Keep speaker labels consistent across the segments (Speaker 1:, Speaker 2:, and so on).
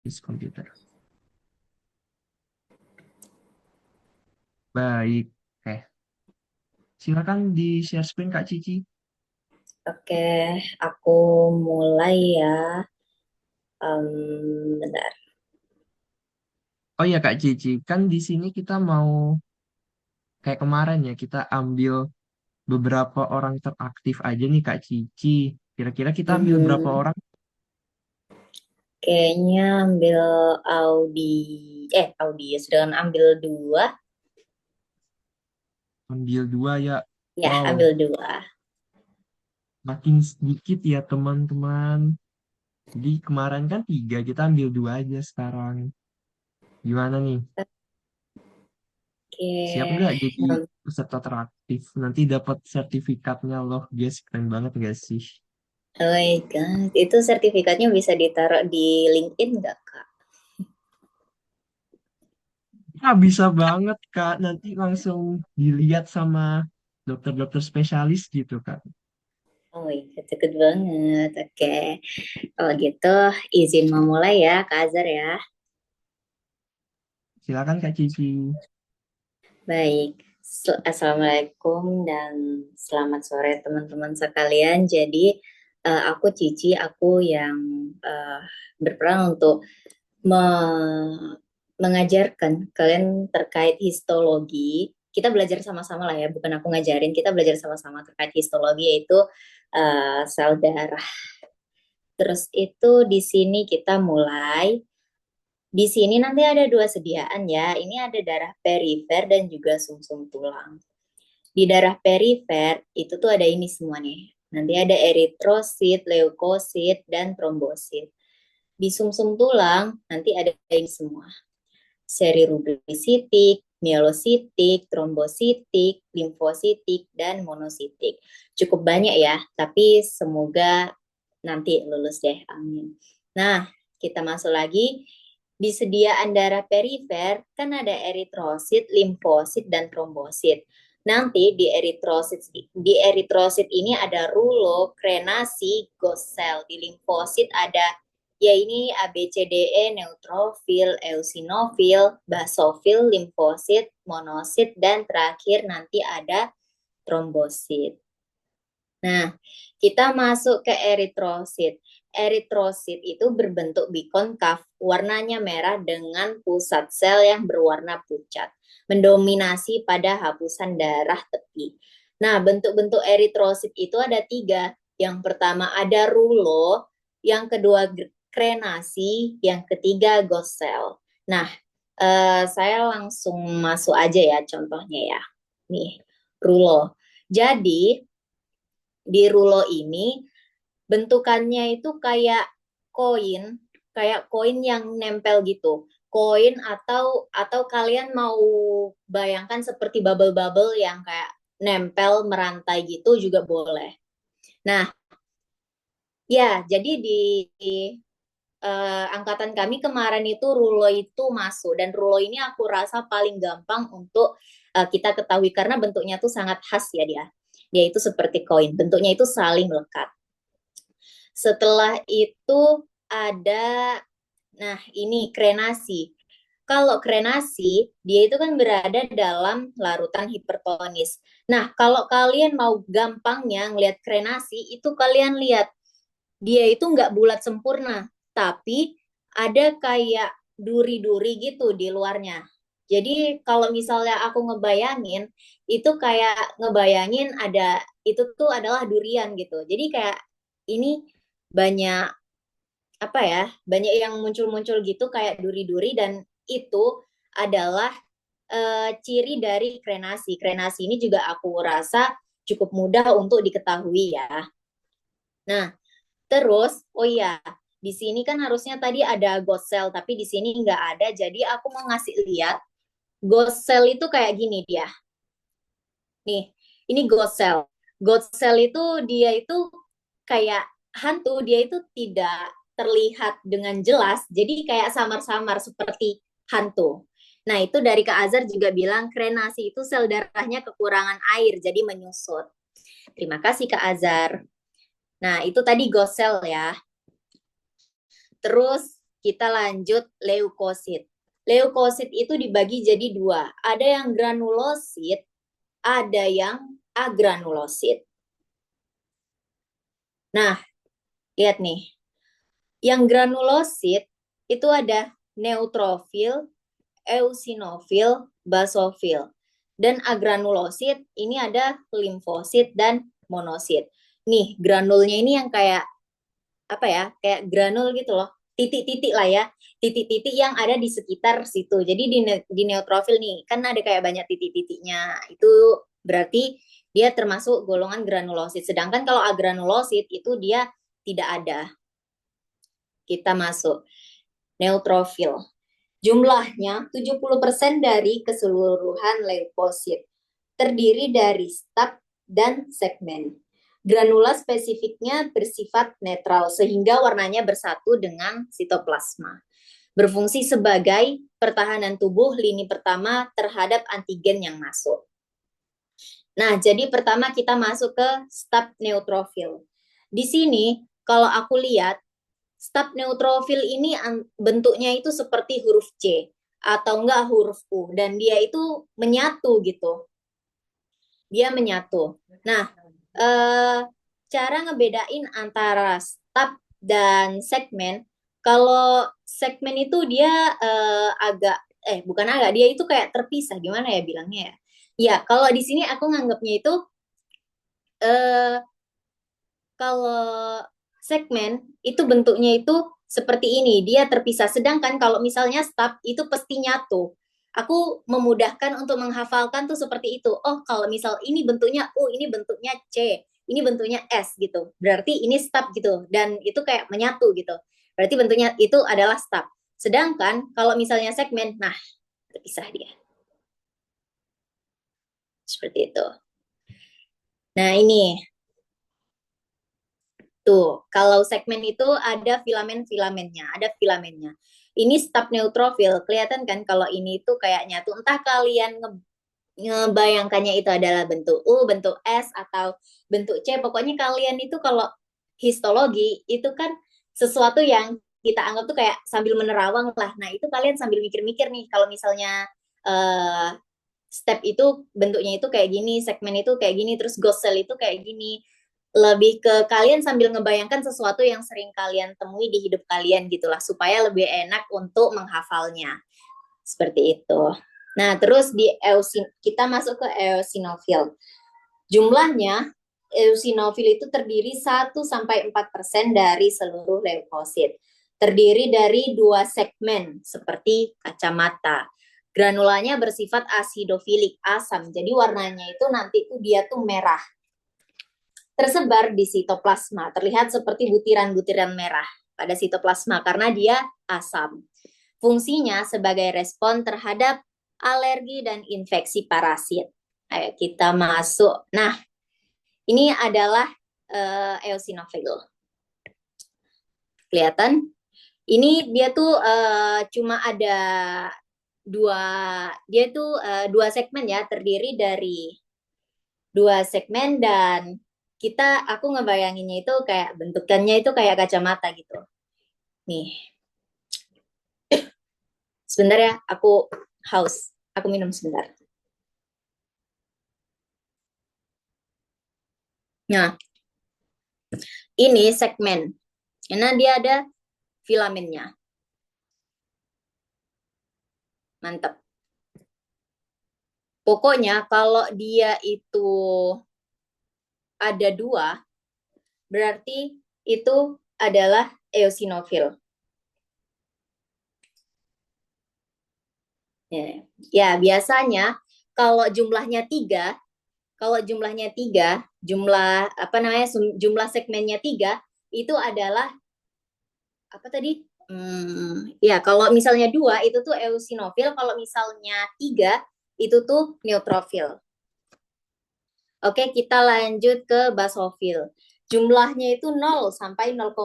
Speaker 1: Use komputer. Baik. Silakan di share screen Kak Cici.
Speaker 2: Oke, aku mulai ya. Bentar.
Speaker 1: Oh ya Kak Cici, kan di sini kita mau kayak kemarin ya, kita ambil beberapa orang teraktif aja nih Kak Cici. Kira-kira kita ambil berapa
Speaker 2: Mhm.
Speaker 1: orang?
Speaker 2: Kayaknya ambil Audi, Audi ya, sedangkan ambil dua.
Speaker 1: Ambil dua ya.
Speaker 2: Ya,
Speaker 1: Wow,
Speaker 2: ambil dua.
Speaker 1: makin sedikit ya teman-teman. Jadi kemarin kan tiga, kita ambil dua aja sekarang. Gimana nih? Siap
Speaker 2: Oke.
Speaker 1: nggak jadi
Speaker 2: Hmm.
Speaker 1: peserta teraktif? Nanti dapat sertifikatnya loh, guys. Keren banget nggak sih?
Speaker 2: Oh my God, itu sertifikatnya bisa ditaruh di LinkedIn nggak, Kak?
Speaker 1: Ah, bisa banget, Kak. Nanti langsung dilihat sama dokter-dokter spesialis gitu, Kak.
Speaker 2: Oh my God, deket banget. Oke, kalau gitu izin memulai ya, Kak Azhar ya.
Speaker 1: Silakan, Kak Cici.
Speaker 2: Baik, Assalamualaikum dan selamat sore teman-teman sekalian. Jadi aku Cici, aku yang eh, berperan untuk mengajarkan kalian terkait histologi. Kita belajar sama-sama lah ya, bukan aku ngajarin, kita belajar sama-sama terkait histologi yaitu sel darah. Terus itu di sini kita mulai. Di sini nanti ada dua sediaan ya. Ini ada darah perifer dan juga sumsum tulang. Di darah perifer itu tuh ada ini semua nih. Nanti ada eritrosit, leukosit, dan trombosit. Di sumsum tulang nanti ada ini semua. Seri rubisitik, mielositik, trombositik, limfositik, dan monositik. Cukup banyak ya, tapi semoga nanti lulus deh, amin. Nah, kita masuk lagi. Di sediaan darah perifer kan ada eritrosit, limfosit, dan trombosit. Nanti di eritrosit ini ada rulo, krenasi, ghost cell. Di limfosit ada ya ini ABCDE, neutrofil, eosinofil, basofil, limfosit, monosit, dan terakhir nanti ada trombosit. Nah, kita masuk ke eritrosit. Eritrosit itu berbentuk bikonkav, warnanya merah dengan pusat sel yang berwarna pucat, mendominasi pada hapusan darah tepi. Nah, bentuk-bentuk eritrosit itu ada tiga. Yang pertama ada rulo, yang kedua krenasi, yang ketiga ghost cell. Nah, saya langsung masuk aja ya contohnya ya. Nih, rulo. Jadi, di rulo ini bentukannya itu kayak koin yang nempel gitu. Koin atau kalian mau bayangkan seperti bubble-bubble yang kayak nempel merantai gitu juga boleh. Nah, ya, jadi di angkatan kami kemarin itu rulo itu masuk dan rulo ini aku rasa paling gampang untuk kita ketahui karena bentuknya tuh sangat khas ya dia. Dia itu seperti koin, bentuknya itu saling melekat. Setelah itu ada, nah ini krenasi. Kalau krenasi, dia itu kan berada dalam larutan hipertonis. Nah, kalau kalian mau gampangnya ngelihat krenasi, itu kalian lihat, dia itu nggak bulat sempurna, tapi ada kayak duri-duri gitu di luarnya. Jadi kalau misalnya aku ngebayangin, itu kayak ngebayangin ada, itu tuh adalah durian gitu. Jadi kayak ini banyak apa ya, banyak yang muncul-muncul gitu kayak duri-duri dan itu adalah ciri dari krenasi. Krenasi ini juga aku rasa cukup mudah untuk diketahui ya. Nah, terus oh iya, di sini kan harusnya tadi ada ghost cell tapi di sini nggak ada. Jadi aku mau ngasih lihat ghost cell itu kayak gini dia. Nih, ini ghost cell. Ghost cell itu dia itu kayak hantu, dia itu tidak terlihat dengan jelas, jadi kayak samar-samar seperti hantu. Nah, itu dari Kak Azhar juga bilang krenasi itu sel darahnya kekurangan air, jadi menyusut. Terima kasih Kak Azhar. Nah, itu tadi ghost cell ya. Terus kita lanjut leukosit. Leukosit itu dibagi jadi dua. Ada yang granulosit, ada yang agranulosit. Nah, lihat nih. Yang granulosit itu ada neutrofil, eosinofil, basofil. Dan agranulosit ini ada limfosit dan monosit. Nih, granulnya ini yang kayak apa ya? Kayak granul gitu loh. Titik-titik lah ya. Titik-titik yang ada di sekitar situ. Jadi di neutrofil nih, kan ada kayak banyak titik-titiknya. Itu berarti dia termasuk golongan granulosit. Sedangkan kalau agranulosit itu dia tidak ada. Kita masuk neutrofil. Jumlahnya 70% dari keseluruhan leukosit. Terdiri dari stap dan segmen. Granula spesifiknya bersifat netral sehingga warnanya bersatu dengan sitoplasma. Berfungsi sebagai pertahanan tubuh lini pertama terhadap antigen yang masuk. Nah, jadi pertama kita masuk ke stap neutrofil. Di sini kalau aku lihat staf neutrofil ini bentuknya itu seperti huruf C atau enggak huruf U dan dia itu menyatu gitu. Dia menyatu. Nah, cara ngebedain antara staf dan segmen, kalau segmen itu dia agak bukan agak, dia itu kayak terpisah, gimana ya bilangnya ya? Ya, kalau di sini aku nganggapnya itu eh, kalau segmen itu bentuknya itu seperti ini, dia terpisah. Sedangkan kalau misalnya staf itu pasti nyatu. Aku memudahkan untuk menghafalkan tuh seperti itu. Oh, kalau misal ini bentuknya U, ini bentuknya C, ini bentuknya S gitu. Berarti ini staf gitu. Dan itu kayak menyatu gitu. Berarti bentuknya itu adalah staf. Sedangkan kalau misalnya segmen, nah terpisah dia. Seperti itu. Nah, ini tuh, kalau segmen itu ada filamen-filamennya, ada filamennya. Ini staf neutrofil, kelihatan kan kalau ini tuh kayak nyatu. Entah kalian ngebayangkannya itu adalah bentuk U, bentuk S, atau bentuk C. Pokoknya kalian itu kalau histologi itu kan sesuatu yang kita anggap tuh kayak sambil menerawang lah. Nah, itu kalian sambil mikir-mikir nih, kalau misalnya step itu bentuknya itu kayak gini, segmen itu kayak gini, terus ghost cell itu kayak gini. Lebih ke kalian sambil ngebayangkan sesuatu yang sering kalian temui di hidup kalian gitulah, supaya lebih enak untuk menghafalnya. Seperti itu. Nah, terus di kita masuk ke eosinofil. Jumlahnya eosinofil itu terdiri 1-4% dari seluruh leukosit. Terdiri dari dua segmen seperti kacamata. Granulanya bersifat asidofilik, asam. Jadi warnanya itu nanti itu dia tuh merah. Tersebar di sitoplasma, terlihat seperti butiran-butiran merah pada sitoplasma karena dia asam. Fungsinya sebagai respon terhadap alergi dan infeksi parasit. Ayo kita masuk. Nah, ini adalah eosinofil. Kelihatan? Ini dia tuh cuma ada dua, dia tuh dua segmen ya, terdiri dari dua segmen dan aku ngebayanginnya itu kayak bentukannya itu kayak kacamata gitu. Nih, sebentar ya, aku haus. Aku minum sebentar. Nah, ini segmen. Karena dia ada filamennya. Mantap. Pokoknya kalau dia itu ada dua, berarti itu adalah eosinofil. Ya, biasanya kalau jumlahnya tiga, jumlah apa namanya, jumlah segmennya tiga, itu adalah apa tadi? Ya, kalau misalnya dua itu tuh eosinofil, kalau misalnya tiga itu tuh neutrofil. Oke, kita lanjut ke basofil. Jumlahnya itu 0-0,5%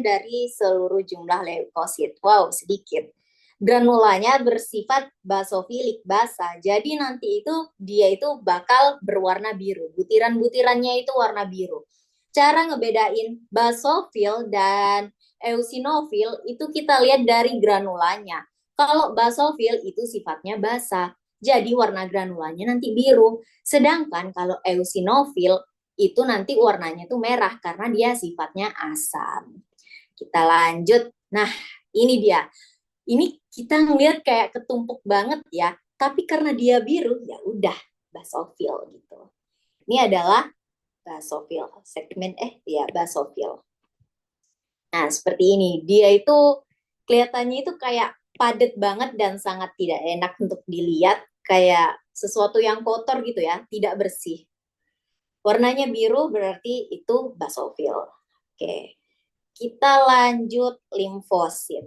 Speaker 2: dari seluruh jumlah leukosit. Wow, sedikit. Granulanya bersifat basofilik, basa. Jadi nanti itu dia itu bakal berwarna biru. Butiran-butirannya itu warna biru. Cara ngebedain basofil dan Eosinofil itu kita lihat dari granulanya. Kalau basofil itu sifatnya basa. Jadi warna granulanya nanti biru. Sedangkan kalau eosinofil itu nanti warnanya tuh merah karena dia sifatnya asam. Kita lanjut. Nah, ini dia. Ini kita ngelihat kayak ketumpuk banget ya. Tapi karena dia biru, ya udah basofil gitu. Ini adalah basofil. Ya basofil. Nah, seperti ini. Dia itu kelihatannya itu kayak padat banget dan sangat tidak enak untuk dilihat. Kayak sesuatu yang kotor gitu ya, tidak bersih. Warnanya biru berarti itu basofil. Oke, kita lanjut limfosit.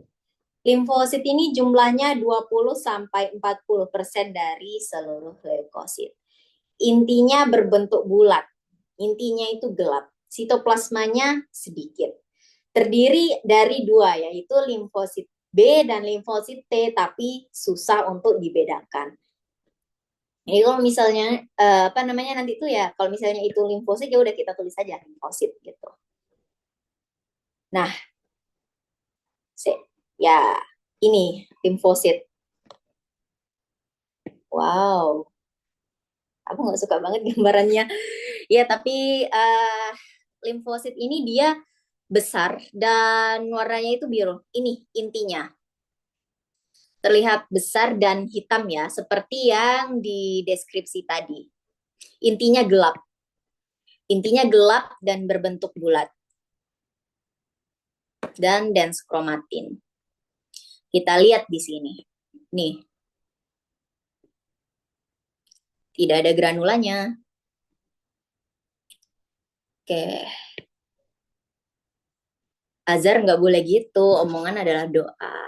Speaker 2: Limfosit ini jumlahnya 20 sampai 40% dari seluruh leukosit. Intinya berbentuk bulat. Intinya itu gelap. Sitoplasmanya sedikit. Terdiri dari dua, yaitu limfosit B dan limfosit T, tapi susah untuk dibedakan. Jadi kalau misalnya apa namanya nanti itu ya, kalau misalnya itu limfosit ya udah kita tulis saja limfosit gitu. Nah, ya ini limfosit. Wow, aku nggak suka banget gambarannya. Ya, tapi limfosit ini dia besar dan warnanya itu biru. Ini intinya. Terlihat besar dan hitam ya, seperti yang di deskripsi tadi. Intinya gelap. Intinya gelap dan berbentuk bulat. Dan dense chromatin. Kita lihat di sini. Nih, tidak ada granulanya. Oke. Azhar nggak boleh gitu, omongan adalah doa.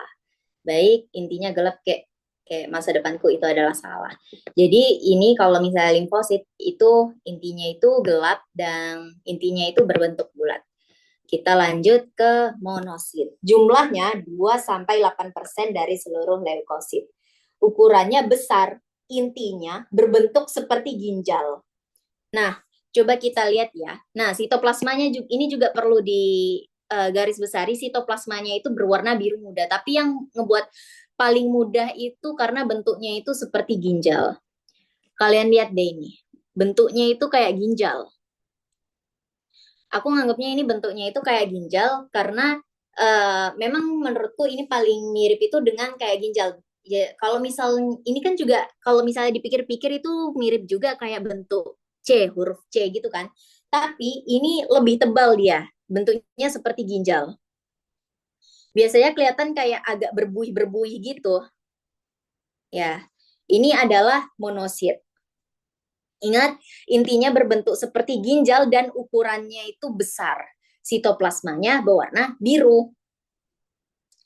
Speaker 2: Baik, intinya gelap kayak kayak masa depanku itu adalah salah. Jadi ini kalau misalnya limfosit itu intinya itu gelap dan intinya itu berbentuk bulat. Kita lanjut ke monosit. Jumlahnya 2 sampai 8% dari seluruh leukosit. Ukurannya besar, intinya berbentuk seperti ginjal. Nah, coba kita lihat ya. Nah, sitoplasmanya ini juga perlu di garis besari. Sitoplasmanya itu berwarna biru muda, tapi yang ngebuat paling mudah itu karena bentuknya itu seperti ginjal. Kalian lihat deh ini. Bentuknya itu kayak ginjal. Aku nganggapnya ini bentuknya itu kayak ginjal karena memang menurutku ini paling mirip itu dengan kayak ginjal. Ya, kalau misal ini kan juga kalau misalnya dipikir-pikir itu mirip juga kayak bentuk huruf C gitu kan. Tapi ini lebih tebal dia, bentuknya seperti ginjal. Biasanya kelihatan kayak agak berbuih-berbuih gitu. Ya, ini adalah monosit. Ingat, intinya berbentuk seperti ginjal dan ukurannya itu besar. Sitoplasmanya berwarna biru,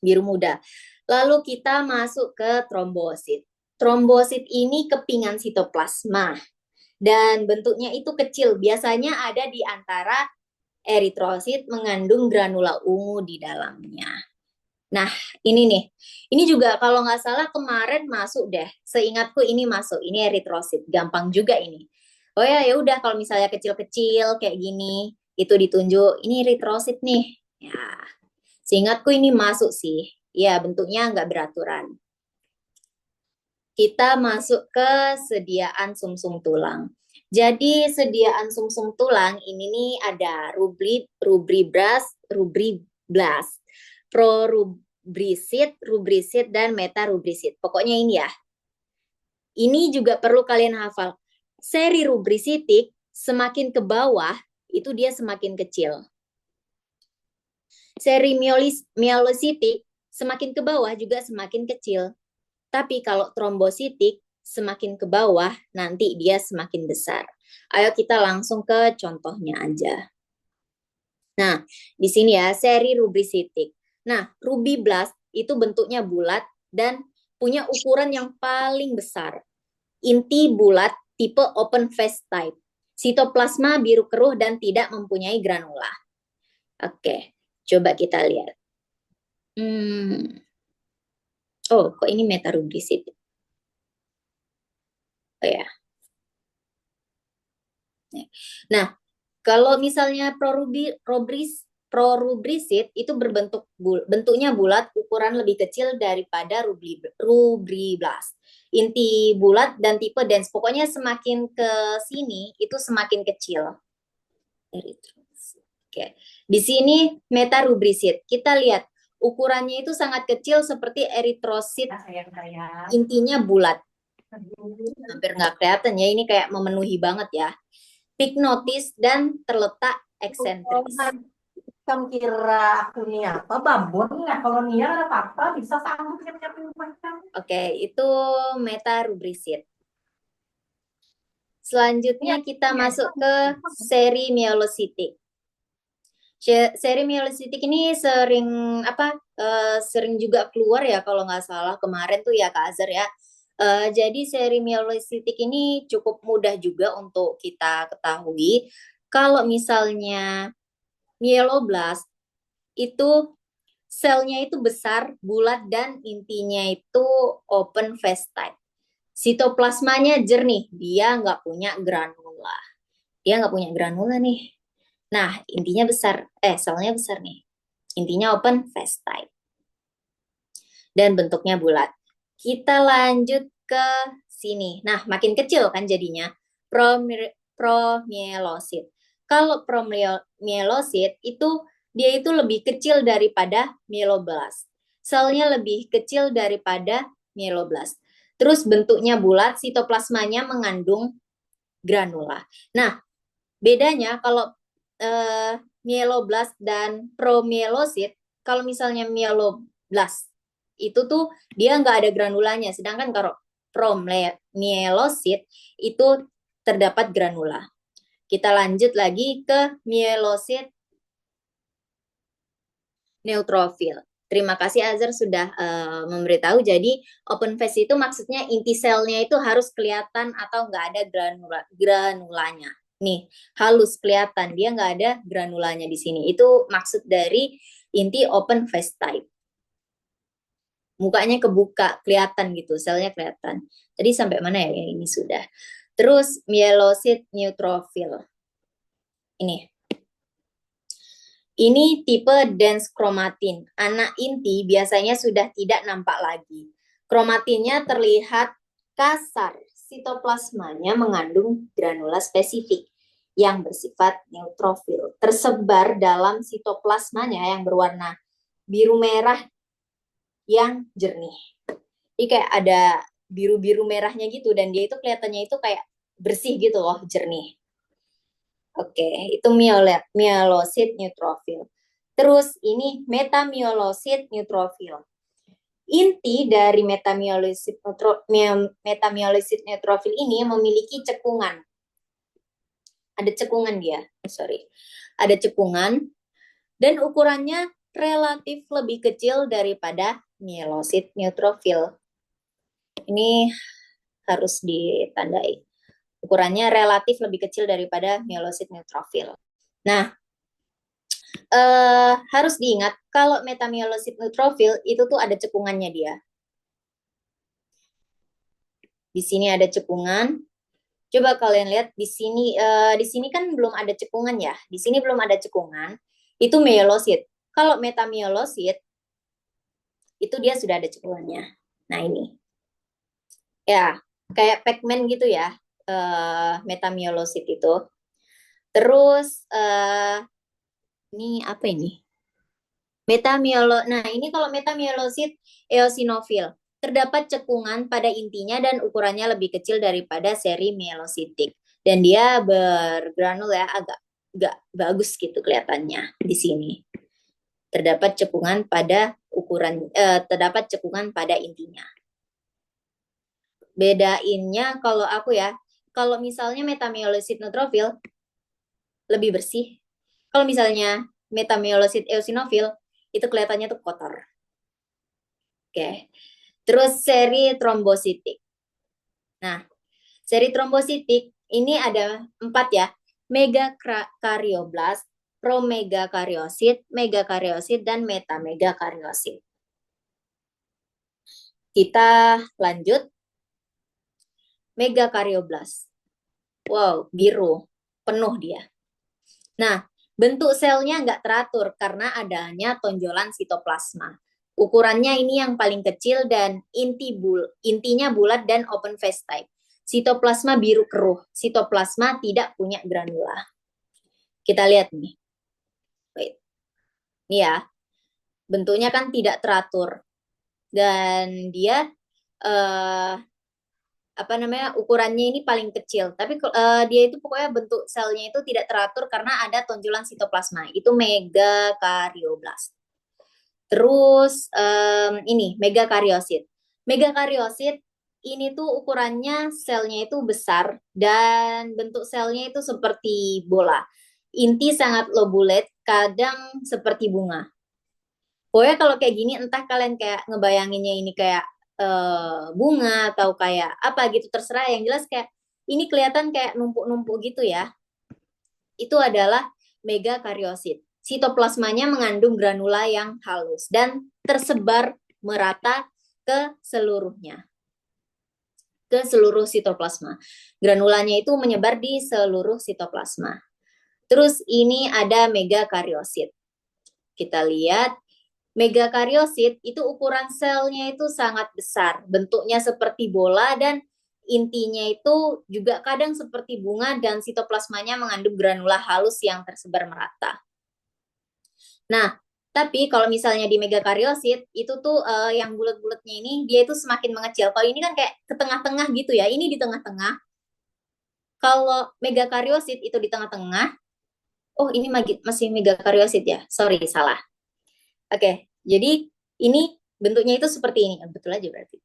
Speaker 2: biru muda. Lalu kita masuk ke trombosit. Trombosit ini kepingan sitoplasma dan bentuknya itu kecil. Biasanya ada di antara eritrosit mengandung granula ungu di dalamnya. Nah, ini nih. Ini juga kalau nggak salah kemarin masuk deh. Seingatku ini masuk. Ini eritrosit. Gampang juga ini. Oh ya, ya udah kalau misalnya kecil-kecil kayak gini, itu ditunjuk. Ini eritrosit nih. Ya, seingatku ini masuk sih. Ya, bentuknya nggak beraturan. Kita masuk ke sediaan sumsum tulang. Jadi sediaan sumsum tulang ini nih ada rubriblas, rubrisit, dan metarubrisit. Pokoknya ini ya. Ini juga perlu kalian hafal. Seri rubrisitik semakin ke bawah itu dia semakin kecil. Seri mielositik semakin ke bawah juga semakin kecil. Tapi kalau trombositik semakin ke bawah nanti dia semakin besar. Ayo kita langsung ke contohnya aja. Nah, di sini ya seri rubrisitik. Nah, rubiblast itu bentuknya bulat dan punya ukuran yang paling besar. Inti bulat tipe open face type. Sitoplasma biru keruh dan tidak mempunyai granula. Oke, coba kita lihat. Oh, kok ini metarubrisit? Oh ya. Nah, kalau misalnya Prorubrisit itu bentuknya bulat, ukuran lebih kecil daripada rubriblast. Inti bulat dan tipe dense. Pokoknya semakin ke sini itu semakin kecil. Oke. Di sini metarubrisit. Kita lihat ukurannya itu sangat kecil seperti eritrosit. Intinya bulat. Hampir nggak kelihatan ya. Ini kayak memenuhi banget ya. Pyknotis dan terletak eksentris.
Speaker 3: Kamu kira aku nih apa? Babon nggak? Kalau Nia ada apa-apa bisa sanggup nyiapin makan.
Speaker 2: Oke, itu metarubrisit. Selanjutnya kita masuk ke seri mielositik. Seri mielositik ini sering juga keluar ya kalau nggak salah kemarin tuh ya Kak Azhar ya. Jadi seri mielositik ini cukup mudah juga untuk kita ketahui. Kalau misalnya mieloblast itu selnya itu besar, bulat, dan intinya itu open phase type. Sitoplasmanya jernih, dia nggak punya granula. Dia nggak punya granula nih. Nah, intinya besar, selnya besar nih. Intinya open phase type. Dan bentuknya bulat. Kita lanjut ke sini. Nah, makin kecil kan jadinya. Promyelosit. Kalau promyelosit itu dia itu lebih kecil daripada mieloblast. Selnya lebih kecil daripada mieloblast. Terus bentuknya bulat, sitoplasmanya mengandung granula. Nah, bedanya kalau mieloblast dan promyelosit, kalau misalnya mieloblast itu tuh dia nggak ada granulanya, sedangkan kalau promyelosit itu terdapat granula. Kita lanjut lagi ke mielosit neutrofil. Terima kasih Azhar sudah memberitahu. Jadi open phase itu maksudnya inti selnya itu harus kelihatan atau nggak ada granulanya. Nih, halus kelihatan, dia nggak ada granulanya di sini. Itu maksud dari inti open phase type. Mukanya kebuka, kelihatan gitu, selnya kelihatan. Tadi sampai mana ya? Ini sudah. Terus mielosit neutrofil. Ini tipe dense chromatin. Anak inti biasanya sudah tidak nampak lagi. Kromatinnya terlihat kasar. Sitoplasmanya mengandung granula spesifik yang bersifat neutrofil. Tersebar dalam sitoplasmanya yang berwarna biru merah yang jernih. Jadi kayak ada biru-biru merahnya gitu dan dia itu kelihatannya itu kayak bersih gitu loh, jernih. Oke, itu mielosit neutrofil. Terus ini metamyolosit neutrofil. Inti dari metamyolosit neutrofil ini memiliki cekungan. Ada cekungan dia, sorry. Ada cekungan dan ukurannya relatif lebih kecil daripada mielosit neutrofil. Ini harus ditandai. Ukurannya relatif lebih kecil daripada mielosit neutrofil. Nah, harus diingat kalau metamyolosit neutrofil itu tuh ada cekungannya dia. Di sini ada cekungan. Coba kalian lihat di sini kan belum ada cekungan ya. Di sini belum ada cekungan. Itu myelosit. Kalau metamyolosit itu dia sudah ada cekungannya. Nah ini. Ya, kayak Pac-Man gitu ya. Metamyolosit itu. Terus ini apa ini? Nah, ini kalau metamyelosit eosinofil. Terdapat cekungan pada intinya dan ukurannya lebih kecil daripada seri mielositik. Dan dia bergranul ya, agak bagus gitu kelihatannya di sini. Terdapat cekungan pada terdapat cekungan pada intinya. Bedainnya kalau aku ya, kalau misalnya metamyelosit neutrofil lebih bersih. Kalau misalnya metamyelosit eosinofil itu kelihatannya tuh kotor. Oke. Terus seri trombositik. Nah, seri trombositik ini ada 4 ya. Megakaryoblast, promegakaryosit, megakaryosit, dan metamegakaryosit. Kita lanjut. Megakaryoblast. Wow, biru. Penuh dia. Nah, Bentuk selnya nggak teratur karena adanya tonjolan sitoplasma. Ukurannya ini yang paling kecil dan intinya bulat dan open face type. Sitoplasma biru keruh. Sitoplasma tidak punya granula. Kita lihat nih. Wait. Nih ya, bentuknya kan tidak teratur dan dia eh, apa namanya ukurannya ini paling kecil. Tapi dia itu pokoknya bentuk selnya itu tidak teratur karena ada tonjolan sitoplasma. Itu megakaryoblast. Terus ini megakariosit. Megakariosit ini tuh ukurannya selnya itu besar dan bentuk selnya itu seperti bola. Inti sangat lobulate, kadang seperti bunga. Pokoknya kalau kayak gini entah kalian kayak ngebayanginnya ini kayak bunga atau kayak apa gitu terserah, yang jelas kayak ini kelihatan kayak numpuk-numpuk gitu ya. Itu adalah megakariosit. Sitoplasmanya mengandung granula yang halus dan tersebar merata ke seluruhnya, ke seluruh sitoplasma. Granulanya itu menyebar di seluruh sitoplasma. Terus ini ada megakariosit. Kita lihat megakariosit itu ukuran selnya itu sangat besar, bentuknya seperti bola dan intinya itu juga kadang seperti bunga dan sitoplasmanya mengandung granula halus yang tersebar merata. Nah, tapi kalau misalnya di megakariosit itu tuh yang bulat-bulatnya ini dia itu semakin mengecil. Kalau ini kan kayak ke tengah-tengah gitu ya. Ini di tengah-tengah. Kalau megakariosit itu di tengah-tengah. Oh, ini masih megakariosit ya. Sorry, salah. Oke, jadi ini bentuknya itu seperti ini. Betul aja berarti.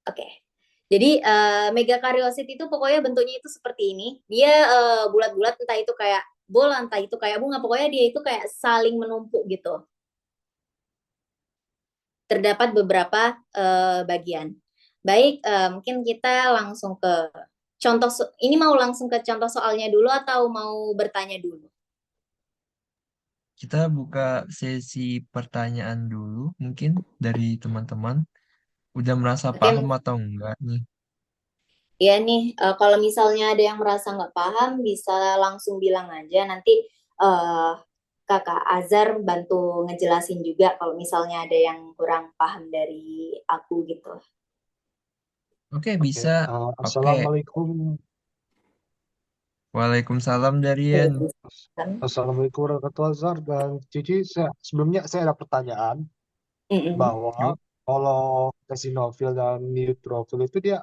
Speaker 2: Oke. Jadi megakariosit itu pokoknya bentuknya itu seperti ini. Dia bulat-bulat, entah itu kayak bola, entah itu kayak bunga. Pokoknya dia itu kayak saling menumpuk gitu. Terdapat beberapa bagian. Baik, mungkin kita langsung ke contoh. Ini mau langsung ke contoh soalnya dulu atau mau bertanya dulu?
Speaker 1: Kita buka sesi pertanyaan dulu, mungkin dari teman-teman. Udah merasa paham
Speaker 2: Oke,
Speaker 1: atau enggak nih?
Speaker 2: ya nih, kalau misalnya ada yang merasa nggak paham, bisa langsung bilang aja. Nanti uh, Kakak Azhar bantu ngejelasin juga kalau misalnya ada yang kurang paham dari aku gitu.
Speaker 1: Oke,
Speaker 4: Oke,
Speaker 1: bisa. Oke.
Speaker 4: Assalamualaikum.
Speaker 1: Waalaikumsalam, Darian.
Speaker 4: Assalamualaikum warahmatullahi wabarakatuh. Dan Cici, sebelumnya saya ada pertanyaan
Speaker 2: Mm-mm.
Speaker 4: bahwa
Speaker 1: Yuk.
Speaker 4: kalau eosinofil dan neutrofil itu dia,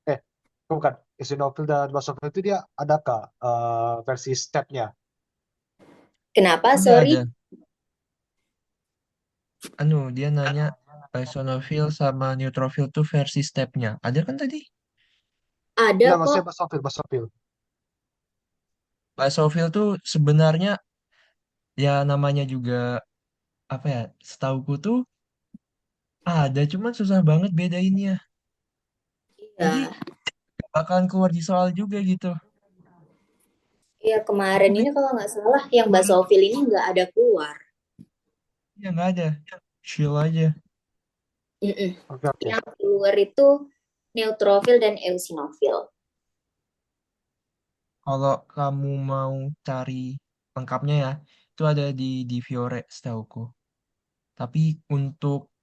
Speaker 4: eh, bukan, eosinofil dan basofil itu dia adakah versi stepnya?
Speaker 2: Kenapa?
Speaker 1: Enggak ada.
Speaker 2: Sorry.
Speaker 1: Dia nanya eosinofil sama neutrofil tuh versi stepnya. Ada kan tadi?
Speaker 2: Ada
Speaker 4: Enggak,
Speaker 2: kok.
Speaker 4: maksudnya basofil.
Speaker 1: Basofil tuh sebenarnya ya namanya juga apa ya? Setauku tuh ada, cuman susah banget bedainnya. Nanti
Speaker 2: Iya.
Speaker 1: bakalan keluar di soal juga gitu.
Speaker 2: Iya,
Speaker 1: Aku
Speaker 2: kemarin ini
Speaker 1: bingung
Speaker 2: kalau nggak salah yang
Speaker 1: kemarin tuh.
Speaker 2: basofil ini nggak ada keluar.
Speaker 1: Ya nggak ada. Chill aja.
Speaker 2: Mm-mm.
Speaker 4: Oke, oke.
Speaker 2: Yang keluar itu neutrofil dan eosinofil.
Speaker 1: Kalau kamu mau cari lengkapnya ya, itu ada di Fiore setauku. Tapi untuk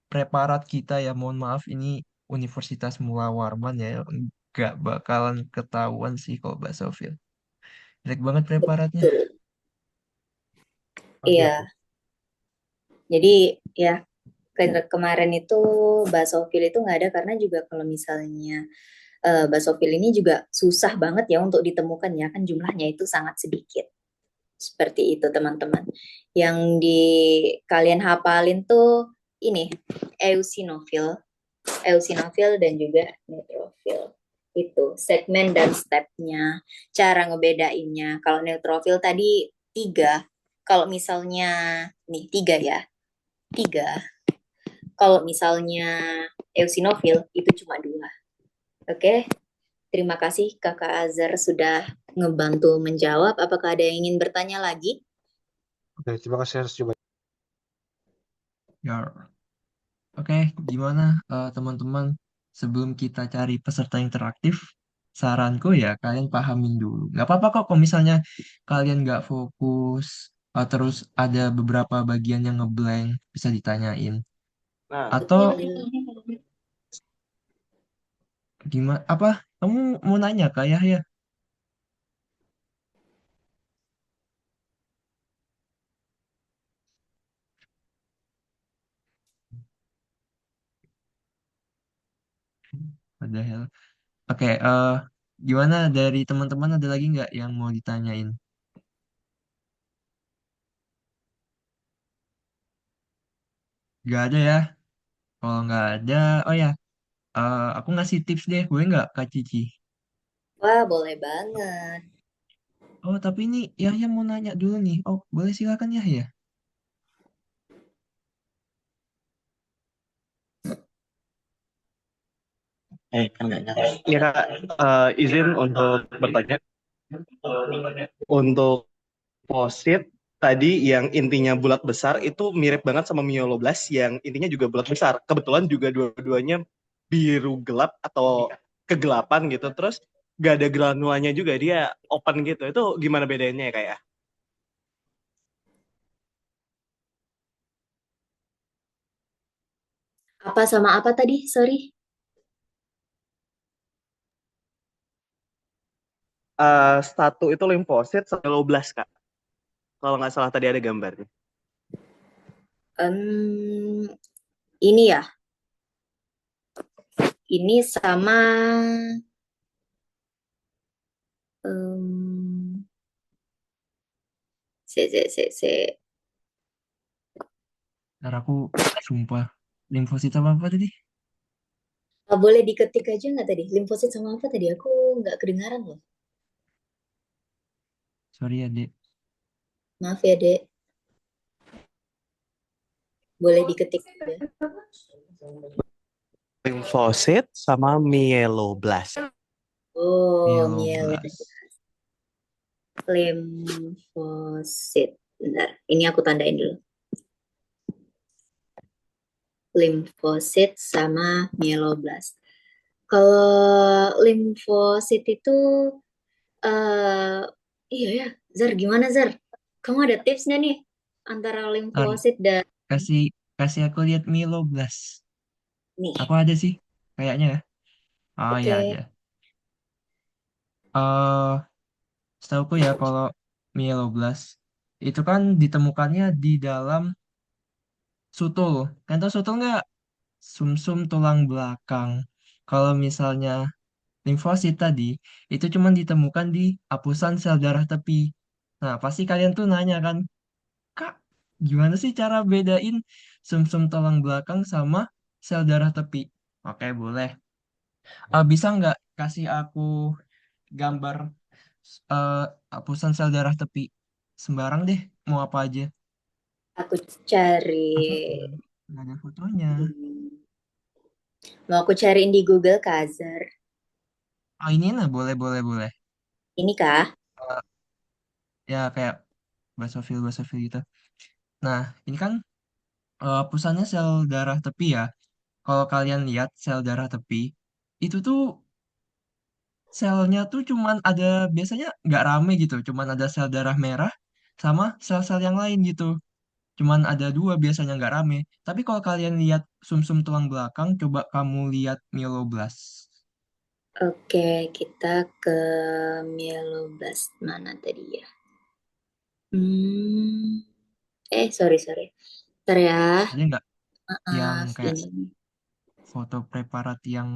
Speaker 1: preparat kita ya, mohon maaf ini Universitas Mula Warman ya, nggak bakalan ketahuan sih kalau basofil. Jelek banget preparatnya.
Speaker 2: Betul.
Speaker 4: Oke,
Speaker 2: Iya,
Speaker 4: oke.
Speaker 2: jadi ya kemarin itu basofil itu nggak ada karena juga kalau misalnya basofil ini juga susah banget ya untuk ditemukan ya, kan jumlahnya itu sangat sedikit. Seperti itu teman-teman. Yang di kalian hafalin tuh ini eosinofil, dan juga neutrofil. Itu segmen dan stepnya, cara ngebedainnya. Kalau neutrofil tadi tiga, kalau misalnya nih tiga ya, tiga. Kalau misalnya eosinofil itu cuma dua. Oke, terima kasih Kakak Azhar sudah ngebantu menjawab. Apakah ada yang ingin bertanya lagi?
Speaker 4: Oke, terima kasih, harus coba.
Speaker 1: Ya, oke, gimana teman-teman? Sebelum kita cari peserta interaktif, saranku ya kalian pahamin dulu. Nggak apa-apa kok kalau misalnya kalian nggak fokus, terus ada beberapa bagian yang ngeblank, bisa ditanyain.
Speaker 5: Nah,
Speaker 1: Atau
Speaker 2: Betul.
Speaker 1: gimana? Apa? Kamu mau nanya kak Yahya? Padahal. Oke, gimana dari teman-teman ada lagi nggak yang mau ditanyain? Nggak ada ya? Kalau nggak ada, oh ya, aku ngasih tips deh, boleh nggak Kak Cici?
Speaker 2: Wah, boleh banget.
Speaker 1: Oh, tapi ini Yahya mau nanya dulu nih. Oh, boleh silakan Yahya.
Speaker 5: kan nggak nyala. Ya Kak, izin untuk bertanya. Untuk posit tadi yang intinya bulat besar itu mirip banget sama Miolo 11 yang intinya juga bulat besar. Kebetulan juga dua-duanya biru gelap atau kegelapan gitu. Terus gak ada granulanya juga, dia open gitu. Itu gimana bedanya ya kayak?
Speaker 2: Apa sama apa tadi? Sorry.
Speaker 5: Satu itu limfosit, satu Mielo 11 Kak. Kalau nggak salah tadi ada gambarnya.
Speaker 2: Em, ini ya. Ini sama em, se.
Speaker 1: Ntar aku sumpah. Limfosit apa apa tadi?
Speaker 2: Boleh diketik aja nggak tadi? Limfosit sama apa tadi? Aku nggak kedengaran loh.
Speaker 1: Sorry ya, Dek.
Speaker 2: Maaf ya, Dek. Boleh diketik aja.
Speaker 5: Limfosit sama Mielo 11.
Speaker 2: Oh, miel
Speaker 1: Mieloblas.
Speaker 2: limfosit. Bentar, ini aku tandain dulu. Limfosit sama mieloblast. Kalau limfosit itu, eh iya ya, Zar, gimana Zar? Kamu ada tips nggak nih antara
Speaker 1: Ntar
Speaker 2: limfosit dan
Speaker 1: kasih kasih aku lihat Mieloblas.
Speaker 2: nih?
Speaker 1: Aku ada sih, kayaknya ya. Oh ya ada.
Speaker 2: Oke.
Speaker 1: Eh, Setauku ya kalau Mieloblas itu kan ditemukannya di dalam sutul. Kan tahu sutul nggak? Sumsum tulang belakang. Kalau misalnya limfosit tadi itu cuma ditemukan di apusan sel darah tepi. Nah, pasti kalian tuh nanya kan, Kak, gimana sih cara bedain sumsum tulang belakang sama sel darah tepi? Oke, boleh. Bisa nggak kasih aku gambar eh, apusan sel darah tepi? Sembarang deh, mau apa aja.
Speaker 2: Aku cari.
Speaker 1: Asal nggak ada fotonya.
Speaker 2: Mau aku cariin di Google, Kazar.
Speaker 1: Oh, ini nah, boleh, boleh, boleh.
Speaker 2: Ini kah?
Speaker 1: Eh, Ya, kayak basofil gitu. Nah, ini kan apusannya sel darah tepi ya. Kalau kalian lihat sel darah tepi, itu tuh selnya tuh cuman ada biasanya nggak rame gitu, cuman ada sel darah merah sama sel-sel yang lain gitu. Cuman ada dua biasanya nggak rame. Tapi kalau kalian lihat sumsum tulang belakang, coba kamu lihat mieloblast.
Speaker 2: Oke, kita ke mieloblast mana tadi ya? Hmm, sorry. Ntar ya,
Speaker 1: Ada nggak yang
Speaker 2: maaf
Speaker 1: kayak
Speaker 2: ini.
Speaker 1: foto preparat yang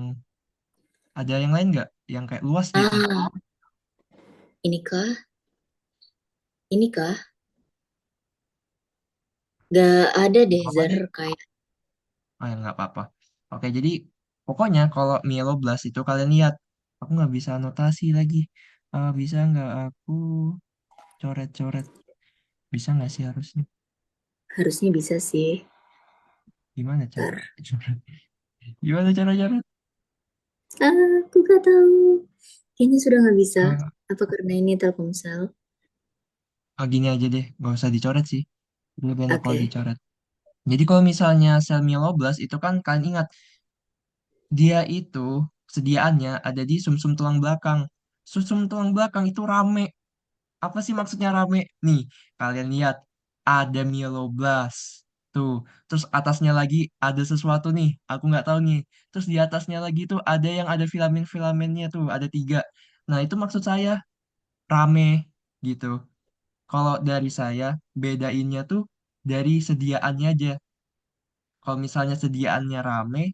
Speaker 1: ada yang lain nggak? Yang kayak luas gitu.
Speaker 2: Ah, ini kah? Ini kah? Gak ada deh,
Speaker 1: Apa
Speaker 2: Zer,
Speaker 1: deh?
Speaker 2: kayak.
Speaker 1: Ah, ya nggak apa-apa. Oke, jadi pokoknya kalau mieloblast itu kalian lihat, aku nggak bisa anotasi lagi. Bisa nggak aku coret-coret? Bisa nggak sih harusnya?
Speaker 2: Harusnya bisa sih.
Speaker 1: Gimana cara?
Speaker 2: Ntar.
Speaker 1: Gimana cara-cara?
Speaker 2: Aku gak tahu. Kayaknya sudah nggak bisa.
Speaker 1: Eh,
Speaker 2: Apa karena ini Telkomsel?
Speaker 1: Gini aja deh, nggak usah dicoret sih. Lebih enak kalau
Speaker 2: Oke.
Speaker 1: dicoret. Jadi kalau misalnya sel mieloblast itu kan kalian ingat dia itu sediaannya ada di sumsum tulang belakang. Sumsum tulang belakang itu rame. Apa sih maksudnya rame? Nih, kalian lihat ada mieloblast. Tuh, terus atasnya lagi ada sesuatu nih, aku nggak tahu nih. Terus di atasnya lagi tuh ada yang ada filamen-filamennya tuh, ada 3. Nah, itu maksud saya rame gitu. Kalau dari saya, bedainnya tuh dari sediaannya aja. Kalau misalnya sediaannya rame,